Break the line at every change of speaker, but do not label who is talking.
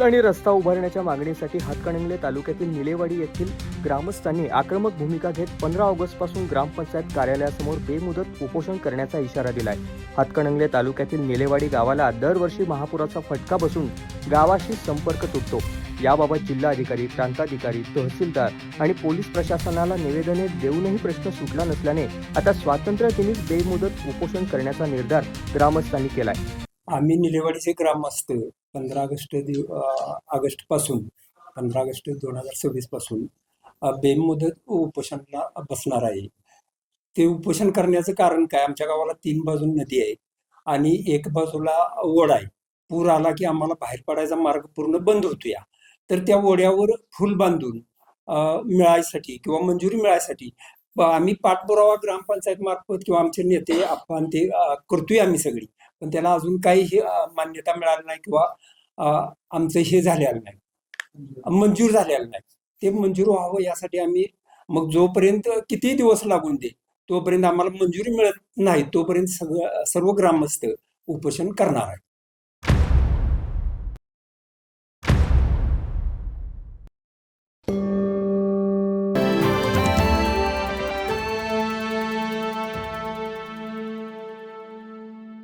पूल आणि रस्ता उभारण्याच्या मागणीसाठी हातकणंगले तालुक्यातील निलेवाडी येथील ग्रामस्थांनी आक्रमक भूमिका घेत 15 ऑगस्टपासून ग्रामपंचायत कार्यालयासमोर बेमुदत उपोषण करण्याचा इशारा दिलाय. हातकणंगले तालुक्यातील निलेवाडी गावाला दरवर्षी महापुराचा फटका बसून गावाशी संपर्क तुटतो. याबाबत जिल्हाधिकारी, प्रांताधिकारी, तहसीलदार आणि पोलीस प्रशासनाला निवेदने देऊनही प्रश्न सुटला नसल्याने आता स्वातंत्र्यदिनी बेमुदत उपोषण करण्याचा निर्धार ग्रामस्थांनी केलाय.
आम्ही निलेवाडीचे ग्रामस्थ 15 ऑगस्ट पासून 15 ऑगस्ट 2026 पासून बेमुदत उपोषणाला बसणार आहे. ते उपोषण करण्याचं कारण काय, आमच्या गावाला 3 बाजून नदी आहे आणि एक बाजूला ओढा आहे. पूर आला की आम्हाला बाहेर पडायचा मार्ग पूर्ण बंद होतो. तर त्या ओढ्यावर फुल बांधून मिळायसाठी किंवा मंजुरी मिळायसाठी आम्ही पाठपुरावा ग्रामपंचायत मार्फत किंवा आमचे नेते आपण ते करतोय आम्ही सगळी, पण त्याला अजून काही मान्यता मिळाली नाही किंवा आमचं हे झालेलं नाही, मंजूर झालेलं नाही. ते मंजूर व्हावं यासाठी आम्ही मग जोपर्यंत किती दिवस लागून दे तोपर्यंत आम्हाला मंजुरी मिळत नाही तोपर्यंत सर्व ग्रामस्थ उपोषण करणार आहे.